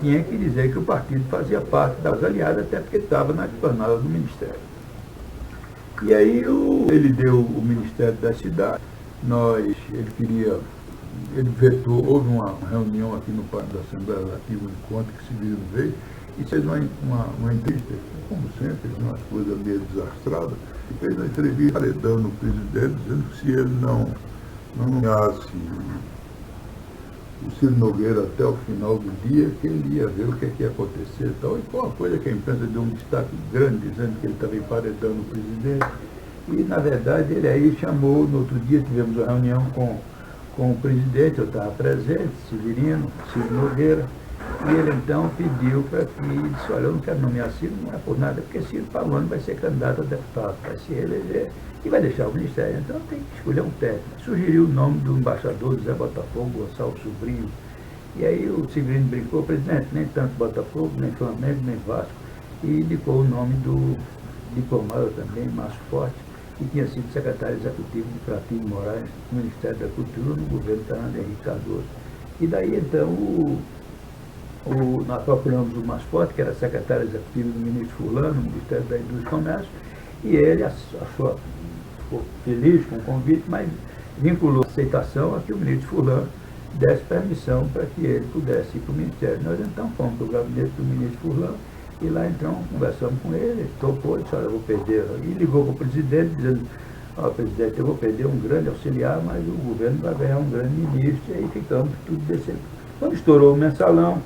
tinha que dizer que o partido fazia parte das aliadas, até porque estava na esplanada do Ministério. E aí ele deu o Ministério da Cidade, ele vetou, houve uma reunião aqui no Pátio da Assembleia Legislativa, um encontro que se viu veio, e fez uma entrevista, como sempre, umas coisas meio desastradas, e fez uma entrevista paredando o presidente, dizendo que se ele não nomeasse o Ciro Nogueira até o final do dia, que ele ia ver o que ia acontecer e tal. E foi uma coisa que a imprensa deu um destaque grande, dizendo que ele estava emparedando o presidente. E, na verdade, ele aí chamou, no outro dia tivemos uma reunião com o presidente, eu estava presente, Severino, Ciro Nogueira, e ele então pediu para que, disse, olha, eu não quero nomear Ciro, não é por nada, porque Ciro Paulano vai ser candidato a deputado, vai se reeleger e vai deixar o ministério, então tem que escolher um técnico. Sugeriu o nome do embaixador José Botafogo, Gonçalves Sobrinho, e aí o Severino brincou, presidente, nem tanto Botafogo, nem Flamengo, nem Vasco, e indicou o nome do diplomata também, Márcio Forte, que tinha sido secretário executivo de Pratini Moraes, no Ministério da Cultura, no governo Fernando Henrique Cardoso. E daí, então, nós procuramos o Márcio Forte, que era secretário executivo do ministro Fulano, no Ministério da Indústria e Comércio, e ele ficou feliz com o convite, mas vinculou a aceitação a que o ministro Fulano desse permissão para que ele pudesse ir para o Ministério. Nós, então, fomos para o gabinete do ministro Fulano, e lá, então, conversamos com ele, topou, disse, olha, eu vou perder. E ligou para o presidente, dizendo, ó, presidente, eu vou perder um grande auxiliar, mas o governo vai ganhar um grande ministro, e aí ficamos tudo descendo. Quando estourou o mensalão,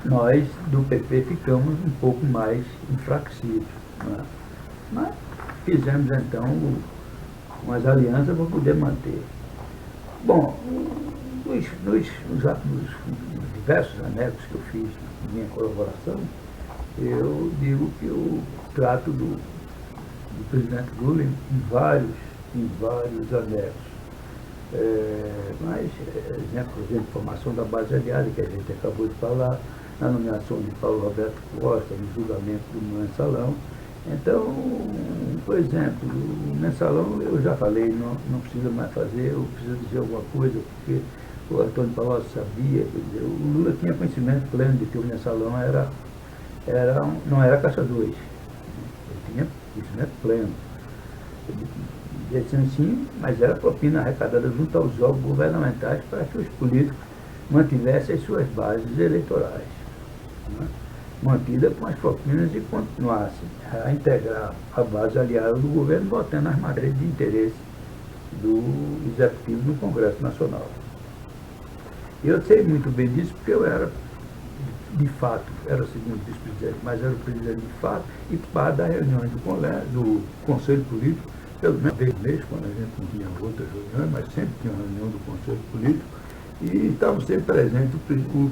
nós, do PP, ficamos um pouco mais enfraquecidos. Né? Mas fizemos, então, umas alianças para poder manter. Bom, nos diversos anexos que eu fiz na minha colaboração, eu digo que eu trato do presidente Lula em vários anexos. Mas, exemplo, formação da base aliada, que a gente acabou de falar, na nomeação de Paulo Roberto Costa, no julgamento do mensalão. Então, por exemplo, o mensalão eu já falei, não precisa mais fazer, eu preciso dizer alguma coisa, porque o Antônio Palocci sabia, quer dizer, o Lula tinha conhecimento pleno de que o mensalão não era caçador, ele tinha conhecimento pleno. Ele disse assim, mas era propina arrecadada junto aos órgãos governamentais para que os políticos mantivessem as suas bases eleitorais. Né? Mantida com as propinas e continuassem a integrar a base aliada do governo, votando nas matérias de interesse do Executivo no Congresso Nacional. Eu sei muito bem disso porque eu era, de fato, era o segundo vice-presidente, mas era o presidente de fato, e para das reuniões do Conselho Político, pelo menos uma vez por mês, quando a gente não tinha outras reuniões, mas sempre tinha uma reunião do Conselho Político, e estavam sempre presentes o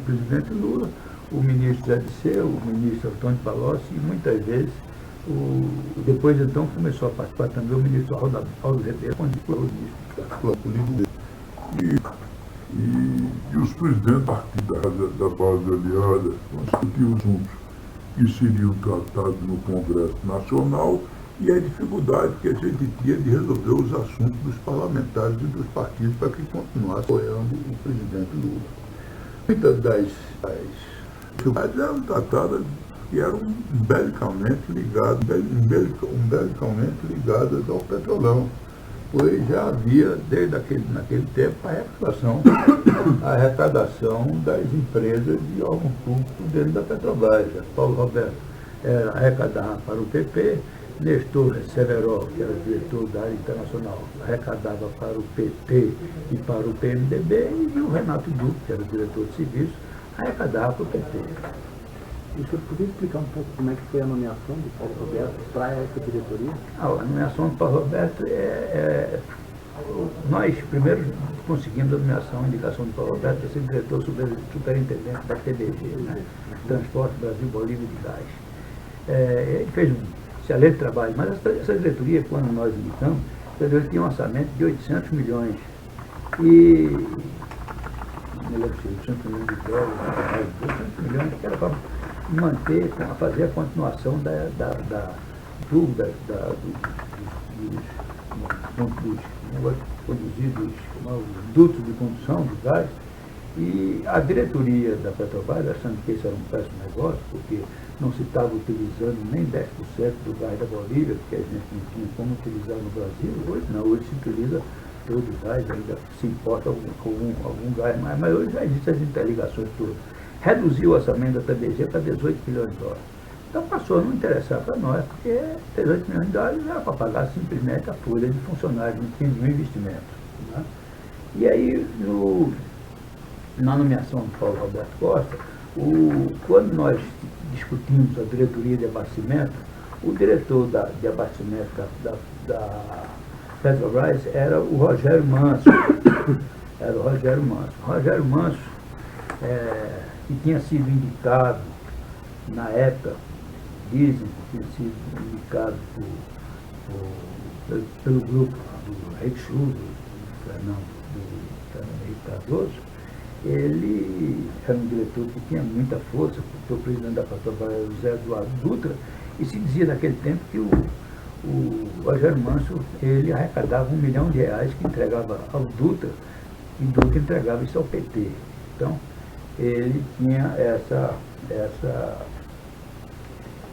presidente Lula, o ministro Zé Disseu, o ministro Antônio Palocci, e muitas vezes, depois então começou a participar também o ministro Paulo Ribeiro, quando foi o ministro da Política. E os presidentes da base aliada discutiam assuntos que seriam tratados no Congresso Nacional e a dificuldade que a gente tinha de resolver os assuntos dos parlamentares e dos partidos para que continuasse apoiando o presidente Lula. Muitas das dificuldades eram tratadas que eram umbilicalmente ligadas ao petrolão, pois já havia, desde naquele tempo, a arrecadação das empresas de órgão público dentro da Petrobras. Paulo Roberto arrecadava para o PP, Nestor Severo, que era diretor da área internacional, arrecadava para o PT e para o PMDB, e o Renato Duque, que era o diretor de serviço, arrecadava para o PT. E o senhor podia explicar um pouco como é que foi a nomeação de Paulo Roberto para essa diretoria? A nomeação de Paulo Roberto nós primeiro conseguimos a nomeação, a indicação de Paulo Roberto para ser diretor superintendente da TBG, né? Transporte Brasil Bolívia de Gás. Ele fez um excelente trabalho, mas essa diretoria, quando nós indicamos, ele tinha um orçamento de 800 milhões. E me lembro se 800 milhões de dólares, 800 milhões, que era para manter, a fazer a continuação dos dutos de condução do gás, E a diretoria da Petrobras, achando que esse era um péssimo negócio, porque não se estava utilizando nem 10% do gás da Bolívia, porque a gente não tinha como utilizar no Brasil, hoje não, hoje se utiliza todo o gás, ainda se importa algum gás, mas hoje já existem as interligações todas. Reduziu o orçamento da TBG para 18 bilhões de dólares. Então passou a não interessar para nós, porque 18 milhões de dólares era para pagar simplesmente a folha de funcionários, não tinha nenhum investimento. Né? E aí, na nomeação do Paulo Roberto Costa, quando nós discutimos a diretoria de abastecimento, o diretor de abastecimento da Petrobras era o Rogério Manso. Era o Rogério Manso. O Rogério Manso, que tinha sido indicado, na época, dizem que tinha sido indicado pelo grupo do Reich do Fernando Henrique Cardoso. Ele era um diretor que tinha muita força, porque o presidente da Petrobras era o José Eduardo Dutra, e se dizia naquele tempo que o Rogério Manso, ele arrecadava R$1 milhão que entregava ao Dutra, e Dutra entregava isso ao PT. Então, ele tinha essa...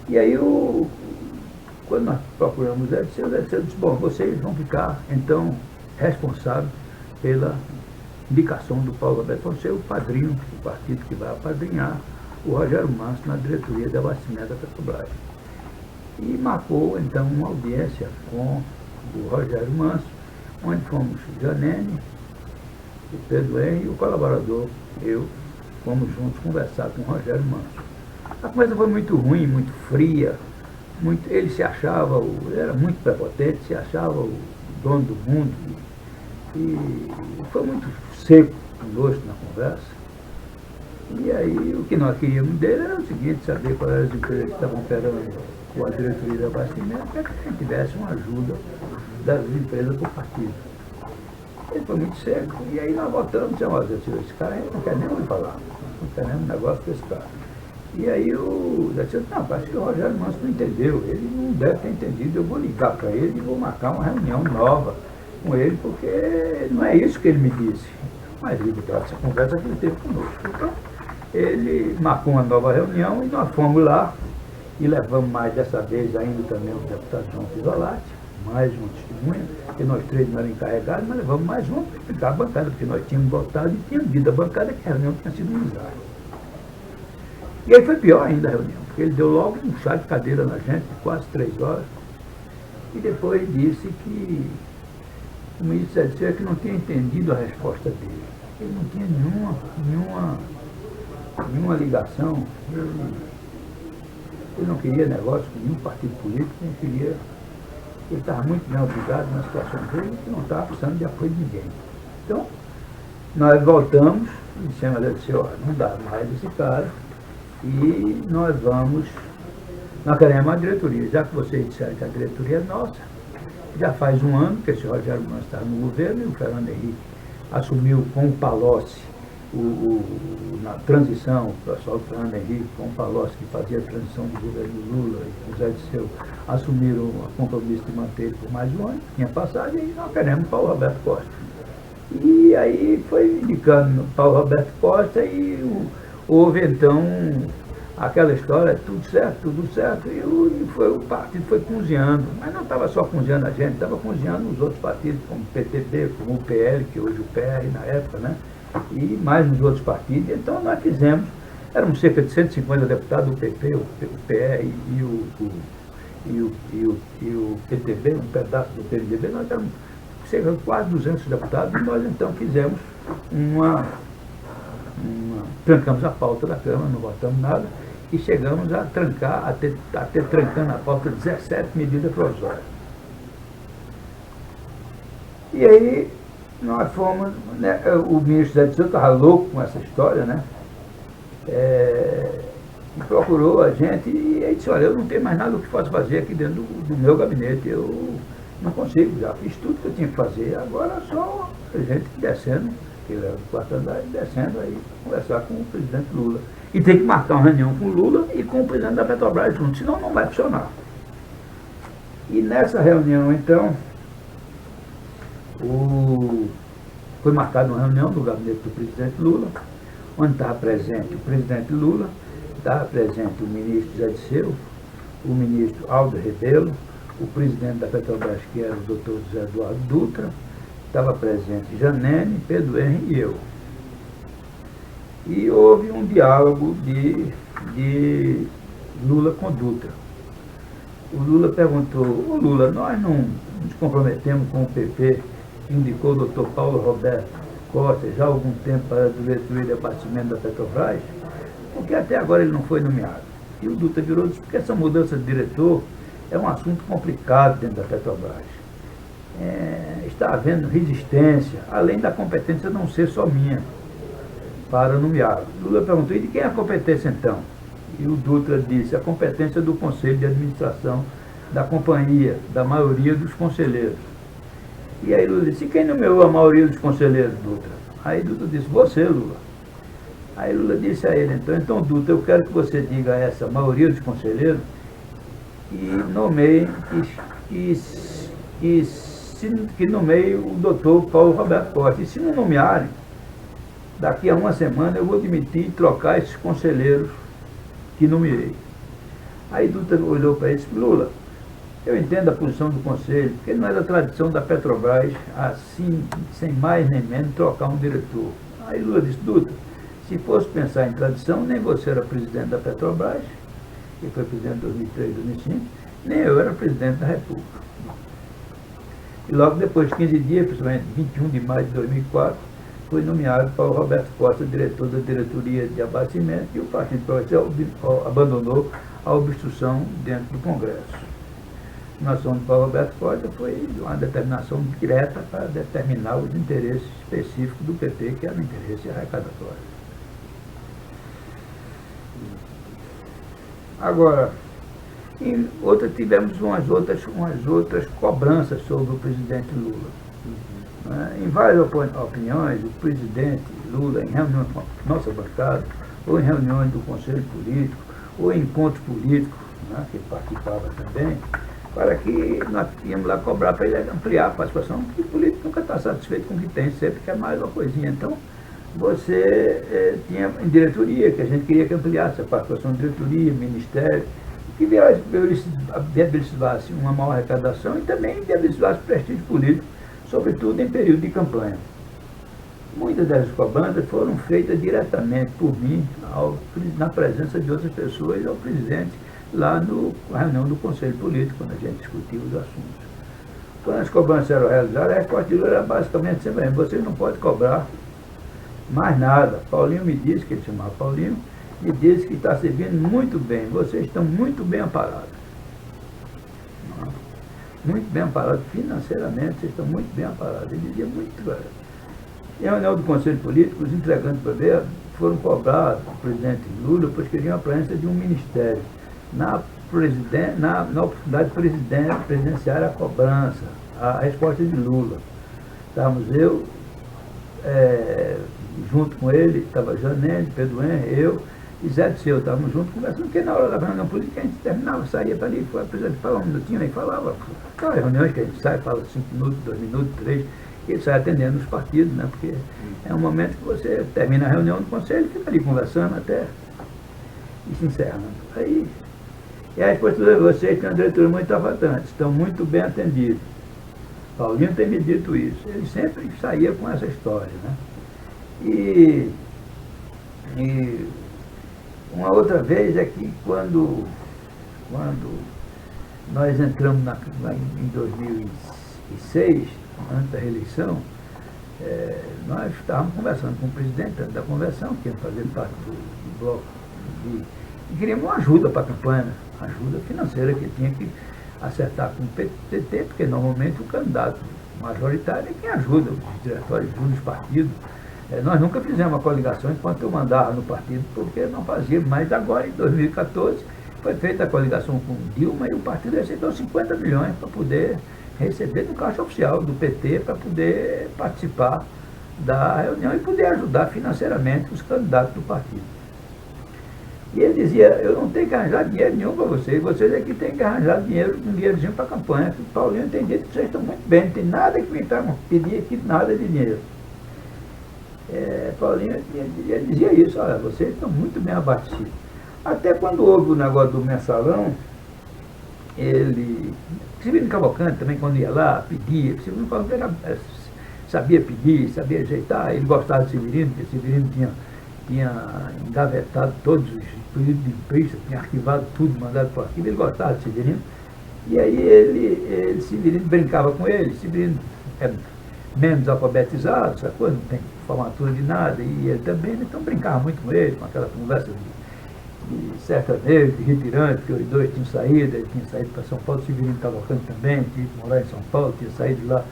E aí, quando nós procuramos o Zé Dirceu disse, bom, vocês vão ficar, então, responsáveis pela indicação do Paulo Roberto, vão ser o padrinho, o partido que vai apadrinhar o Rogério Manso na diretoria de abastecimento da Petrobras. E marcou, então, uma audiência com o Rogério Manso, onde fomos Janene, o Pedro Henrique e o colaborador, eu, fomos juntos conversar com o Rogério Manso. A coisa foi muito ruim, muito fria, ele se achava, ele era muito prepotente, se achava o dono do mundo, e foi muito seco conosco na conversa. E aí o que nós queríamos dele era o seguinte, saber quais eram as empresas que estavam operando com a diretoria de abastecimento, para que a gente tivesse uma ajuda das empresas do partido. Ele foi muito seco, e aí nós voltamos e dissemos, esse cara não quer nem ouvir falar, não quer nem um negócio desse cara. E aí o Zé disse, não, acho que o Rogério Manso não entendeu, ele não deve ter entendido, eu vou ligar para ele e vou marcar uma reunião nova com ele, porque não é isso que ele me disse. Mas ele deu essa conversa que ele teve conosco. Então, ele marcou uma nova reunião e nós fomos lá e levamos mais dessa vez ainda também o deputado João Pisolati, mais uma testemunha, porque nós três não éramos encarregados, mas levamos mais uma para explicar a bancada, porque nós tínhamos votado e tínhamos dito a bancada que a reunião tinha sido um desastre. E aí foi pior ainda a reunião, porque ele deu logo um chá de cadeira na gente, quase 3 horas, e depois disse que o ministro disse que não tinha entendido a resposta dele. Ele não tinha nenhuma ligação, ele não queria negócio com nenhum partido político, não queria, ele estava muito bem obrigado na situação dele, que não estava precisando de apoio de ninguém. Então, nós voltamos e dissemos, não dá mais esse cara, e nós queremos a diretoria, já que vocês disseram que a diretoria é nossa, já faz um ano que esse Rogério Manso está no governo e o Fernando Henrique assumiu com o Palocci, na transição, o pessoal do Fernando Henrique com o Palocci, que fazia a transição do governo Lula e o Zé Dirceu, assumiram o compromisso de manter ele por mais um ano, tinha passado, e nós queremos Paulo Roberto Costa. E aí foi indicando Paulo Roberto Costa e houve então aquela história, tudo certo, e o partido foi cozinhando, mas não estava só cozinhando a gente, estava cozinhando os outros partidos, como o PTB, como o PL, que hoje o PR na época, né? E mais nos outros partidos. Então nós fizemos, éramos cerca de 150 deputados do PP, o PR e o PTB, um pedaço do PMDB, nós éramos cerca de quase 200 deputados, e nós então fizemos trancamos a pauta da Câmara, não votamos nada, e chegamos a trancar, até trancando a pauta 17 medidas provisórias. E aí nós fomos, né, o ministro Zé Dirceu estava louco com essa história, né? E procurou a gente e aí disse, olha, eu não tenho mais nada o que posso fazer aqui dentro do meu gabinete, eu não consigo, já fiz tudo que eu tinha que fazer, agora só a gente descendo, que ele era do quarto andar, descendo aí, conversar com o presidente Lula. E tem que marcar uma reunião com o Lula e com o presidente da Petrobras junto, senão não vai funcionar. E nessa reunião, então, foi marcada uma reunião no gabinete do presidente Lula, onde estava presente o presidente Lula, estava presente o ministro Zé Disseu, o ministro Aldo Rebelo, o presidente da Petrobras, que era o doutor José Eduardo Dutra, estava presente Janene, Pedro Henrique e eu. E houve um diálogo de Lula com Dutra. O Lula perguntou: ô Lula, nós não nos comprometemos com o PP, que indicou o doutor Paulo Roberto Costa já há algum tempo para a diretoria de abastecimento da Petrobras, porque até agora ele não foi nomeado. E o Dutra virou e disse: porque essa mudança de diretor é um assunto complicado dentro da Petrobras. Está havendo resistência, além da competência não ser só minha, para nomeá-lo. Lula perguntou: e de quem é a competência então? E o Dutra disse: a competência do Conselho de Administração da companhia, da maioria dos conselheiros. E aí Lula disse: e quem nomeou a maioria dos conselheiros, Dutra? Aí Dutra disse: você, Lula. Aí Lula disse a ele: então Dutra, eu quero que você diga a essa maioria dos conselheiros e nomeie, que nomeie o doutor Paulo Roberto Costa. E se não nomearem, daqui a uma semana eu vou demitir e trocar esses conselheiros que nomeei. Aí Dutra olhou para ele e disse: Lula, eu entendo a posição do Conselho, porque não é da tradição da Petrobras, assim, sem mais nem menos, trocar um diretor. Aí Lula disse: Dutra, se fosse pensar em tradição, nem você era presidente da Petrobras, que foi presidente em 2003, 2005, nem eu era presidente da República. E logo depois de 15 dias, principalmente 21 de maio de 2004, foi nomeado Paulo Roberto Costa, diretor da diretoria de abastecimento, e o Partido Progressista abandonou a obstrução dentro do Congresso. A nomeação de Paulo Roberto Costa foi uma determinação direta para determinar os interesses específicos do PT, que era o interesse arrecadatório. Agora, tivemos umas outras cobranças sobre o presidente Lula. Em várias opiniões, o presidente Lula, em reuniões com a nossa bancada, ou em reuniões do Conselho Político, ou em encontros políticos, que ele participava também, para que nós íamos lá cobrar para ele ampliar a participação, porque o político nunca está satisfeito com o que tem, sempre quer mais uma coisinha. Então, você tinha em diretoria, que a gente queria que ampliasse a participação de diretoria, ministério, que viabilizasse uma maior arrecadação e também viabilizasse o prestígio político, sobretudo em período de campanha. Muitas dessas cobranças foram feitas diretamente por mim, na presença de outras pessoas, ao presidente, lá na reunião do Conselho Político, quando a gente discutia os assuntos. Quando as cobranças eram realizadas, a resposta de Lula era basicamente sempre: vocês não podem cobrar mais nada. Paulinho me disse, que ele chamava Paulinho, me disse que está servindo muito bem, vocês estão muito bem amparados. Muito bem amparados financeiramente, vocês estão muito bem amparados. Ele dizia muito claro. Em reunião do Conselho Político, os integrantes do governo foram cobrar o presidente Lula, pois queriam a presença de um ministério. Na oportunidade presidenciária, a cobrança, a resposta de Lula. Estávamos eu, junto com ele, estava Janene, Pedro Henrique, eu e Zé Disseu, estávamos juntos conversando, porque na hora da reunião política a gente terminava, saía para ali, foi a presidente falava um minutinho, aí falava. Aquelas reuniões que a gente sai, fala 5 minutos, 2 minutos, 3, e ele sai atendendo os partidos, né? Porque é um momento que você termina a reunião do conselho e fica ali conversando até e se encerra. Aí, e a resposta de vocês têm uma diretoria muito avatante, estão muito bem atendidos. Paulinho tem me dito isso. Ele sempre saía com essa história, né? E uma outra vez é que quando nós entramos em 2006, antes da reeleição, nós estávamos conversando com o presidente da convenção, que ia fazer parte do bloco, e queríamos uma ajuda para a campanha, ajuda financeira, que tinha que acertar com o PT, porque normalmente o candidato majoritário é quem ajuda, os diretórios dos partidos. Nós nunca fizemos uma coligação enquanto eu mandava no partido, porque não fazíamos, mas agora, em 2014, foi feita a coligação com Dilma e o partido recebeu 50 milhões para poder receber no caixa oficial do PT, para poder participar da reunião e poder ajudar financeiramente os candidatos do partido. E ele dizia: eu não tenho que arranjar dinheiro nenhum para vocês é que têm que arranjar dinheiro, um dinheirozinho para a campanha. O Paulinho tem dito que vocês estão muito bem, não tem nada que me pedir aqui, nada de dinheiro. Paulinho, ele dizia isso, olha, vocês estão muito bem abastecidos. Até quando houve o negócio do mensalão, ele, Severino Cavalcante também, quando ia lá, pedia, Severino Cavalcante sabia pedir, sabia ajeitar, ele gostava de Severino, porque Severino tinha engavetado todos os pedidos de imprensa, tinha arquivado tudo, mandado para o arquivo, ele gostava de Severino. E aí Severino brincava com ele, Severino é menos alfabetizado, sacou? Não tem formatura de nada, e ele também, então brincava muito com ele, com aquela conversa de sertanejo, de retirante, porque os dois tinham saído, ele tinha saído para São Paulo, Severino Cavalcante também, tinha ido morar em São Paulo, tinha saído de lá,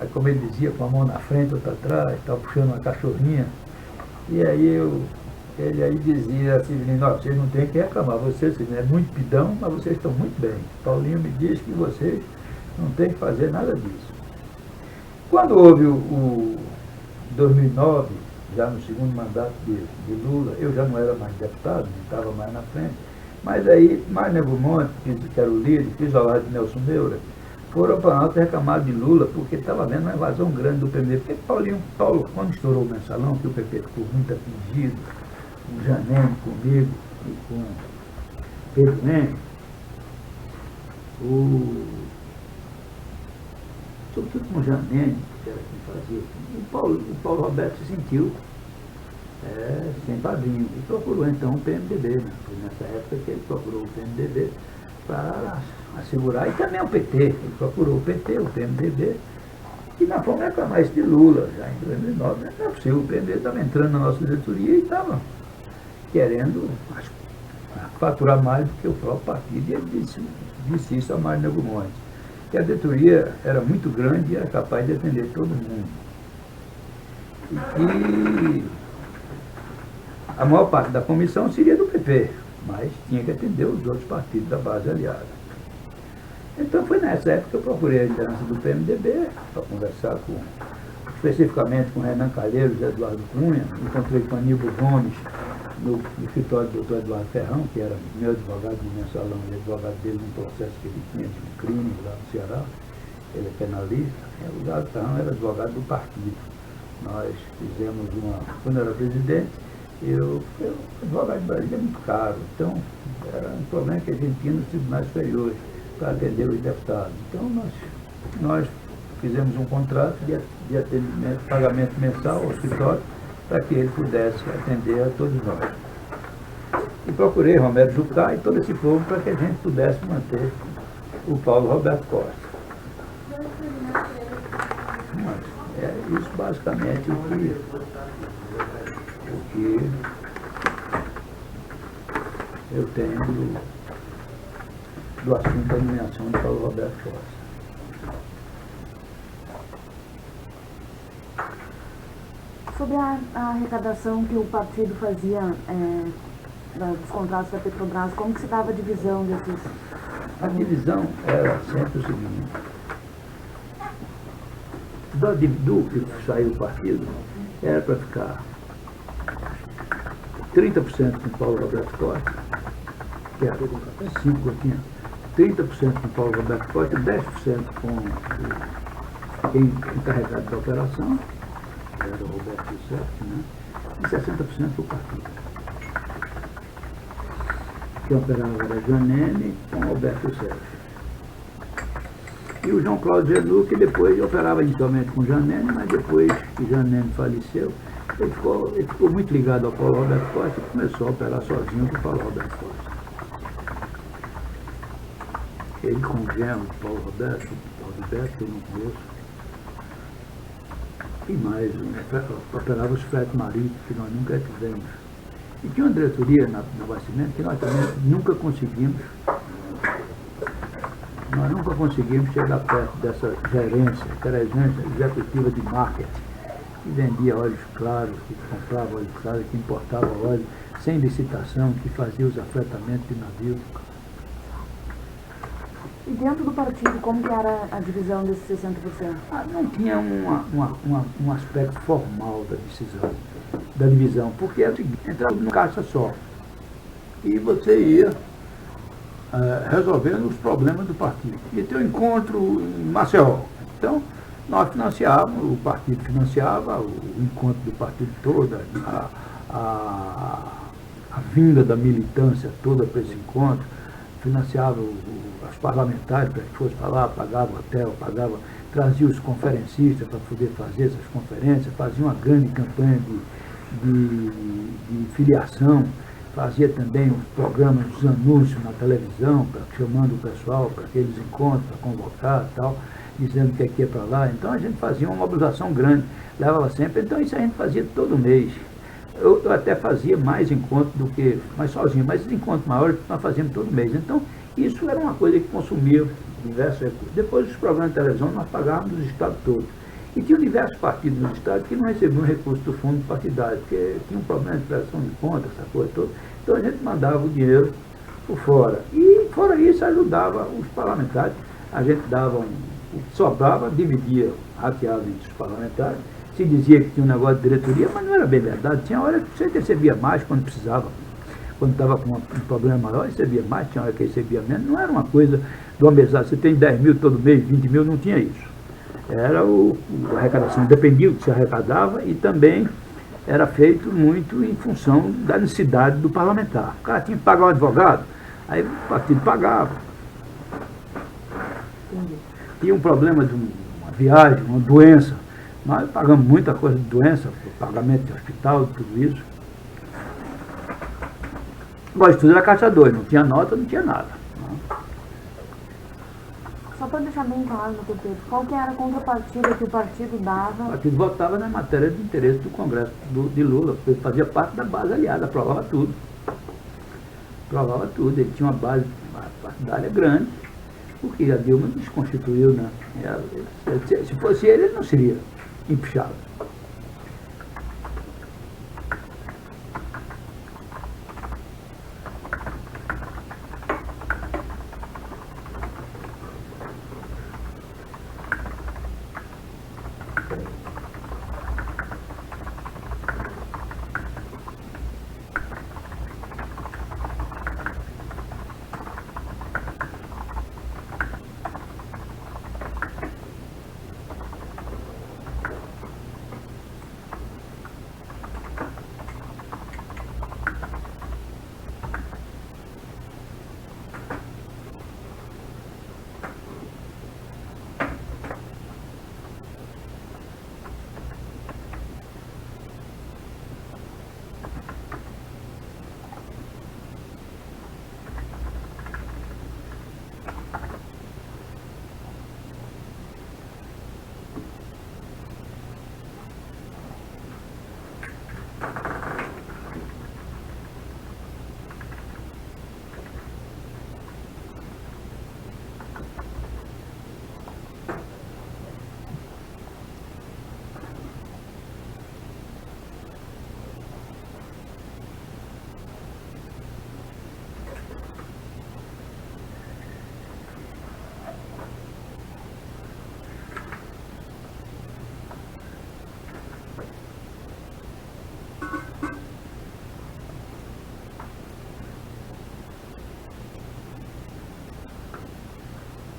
aí, como ele dizia, com a mão na frente, outra atrás, estava puxando uma cachorrinha. E aí ele aí dizia assim, vocês não têm que reclamar, vocês é muito pidão, mas vocês estão muito bem. Paulinho me diz que vocês não têm que fazer nada disso. Quando houve o 2009, já no segundo mandato de Lula, eu já não era mais deputado, não estava mais na frente, mas aí Mário Negromonte, que era o líder, fiz ao lado de Nelson Meura, foram para Alto reclamar de Lula, porque estava havendo uma invasão grande do PMDB. Porque Paulo, quando estourou o mensalão, que o PP ficou muito atingido, com Janene, comigo e com Pedro Mendes, sobretudo com Janene, que era quem fazia, o Paulo Roberto se sentiu sem padrinho e procurou então o PMDB, né? Foi nessa época que ele procurou o PMDB para assegurar, e também o PT, ele procurou o PT, o PMDB, e nós fomos reclamar isso de Lula, já em 2009, não é possível, o PMDB estava entrando na nossa diretoria e estava querendo faturar mais do que o próprio partido, e ele disse isso a Mário Negromonte, que a diretoria era muito grande e era capaz de atender todo mundo. E a maior parte da comissão seria do PP, mas tinha que atender os outros partidos da base aliada. Então foi nessa época que eu procurei a liderança do PMDB para conversar especificamente com Renan Calheiros e Eduardo Cunha, encontrei com Aníbal Gomes no escritório do Dr. Eduardo Ferrão, que era meu advogado de mensalão e advogado dele num processo que ele tinha de um crime lá no Ceará, ele é penalista, e o Eduardo Ferrão era advogado do partido. Nós fizemos quando eu era presidente, o advogado de Brasília é muito caro, então era um problema que a gente tinha nos tribunais superiores para atender os deputados. Então nós fizemos um contrato de atendimento, pagamento mensal ao escritório para que ele pudesse atender a todos nós. E procurei Romero Jucá e todo esse povo para que a gente pudesse manter o Paulo Roberto Costa. Mas é isso basicamente o que eu tenho do assunto da nomeação de Paulo Roberto Costa. Sobre a arrecadação que o partido fazia dos contratos da Petrobras, como que se dava a divisão desses? A divisão era sempre o seguinte: do que saiu do partido, era para ficar 30% com Paulo Roberto Costa, que era 5 aqui, 30% com Paulo Roberto Costa, 10% com quem encarregado da operação, que era o Roberto José, né? E 60% do partido. Quem operava era Janene com Roberto Sérgio. E o João Cláudio Genu, que depois operava inicialmente com Janene, mas depois que Janene faleceu, ele ficou muito ligado ao Paulo Roberto Costa e começou a operar sozinho com o Paulo Roberto Costa. Ele com o genro, Paulo Roberto, que eu não conheço, e mais, operava os fretes marítimos, que nós nunca tivemos. E tinha uma diretoria na Abastecimento que nós também nunca conseguimos chegar perto dessa gerência, que era a gerência executiva de marketing, que vendia óleos claros, que comprava óleo claro, que importava óleo sem licitação, que fazia os afretamentos de navios. E dentro do partido, como que era a divisão desses 60%? Não tinha um aspecto formal da divisão, porque era o seguinte: entrava numa caixa só e você ia resolvendo os problemas do partido. E tem um encontro em Maceió. Então, nós financiávamos, o partido financiava o encontro do partido todo, a vinda da militância toda para esse encontro, financiava os parlamentares para que fosse para lá, pagava hotel, trazia os conferencistas para poder fazer essas conferências, fazia uma grande campanha de filiação, fazia também os programas, os anúncios na televisão, chamando o pessoal para aqueles encontros, para convocar e tal, dizendo que aqui é para lá. Então a gente fazia uma mobilização grande, levava sempre, então isso a gente fazia todo mês. Eu até fazia mais encontros do que, mais sozinho, mas esses encontros maiores nós fazíamos todo mês. Então isso era uma coisa que consumia diversos recursos. Depois os programas de televisão nós pagávamos dos estados todos. E tinha diversos partidos nos estados que não recebiam recursos do fundo partidário, porque tinha um problema de prestação de contas, essa coisa toda. Então a gente mandava o dinheiro por fora. E fora isso ajudava os parlamentares. A gente dava o que sobrava, dividia, rateava entre os parlamentares. Se dizia que tinha um negócio de diretoria, mas não era bem verdade. Tinha hora que você recebia mais quando precisava. Quando estava com um problema maior, recebia mais, tinha hora que recebia menos. Não era uma coisa de uma mesada, você tem 10 mil todo mês, 20 mil, não tinha isso. Era a arrecadação, dependia do que se arrecadava e também era feito muito em função da necessidade do parlamentar. O cara tinha que pagar um advogado, aí o partido pagava. Tinha um problema de uma viagem, uma doença. Nós pagamos muita coisa de doença, pagamento de hospital, tudo isso. Agora, isso tudo era caixa 2, não tinha nota, não tinha nada. Só para deixar bem claro, doutor Pedro, qual que era a contrapartida que o partido dava? O partido votava na matéria de interesse do Congresso de Lula, porque fazia parte da base aliada, aprovava tudo. Aprovava tudo, ele tinha uma base partidária grande, porque a Dilma desconstituiu, né? Se fosse ele não seria empichado.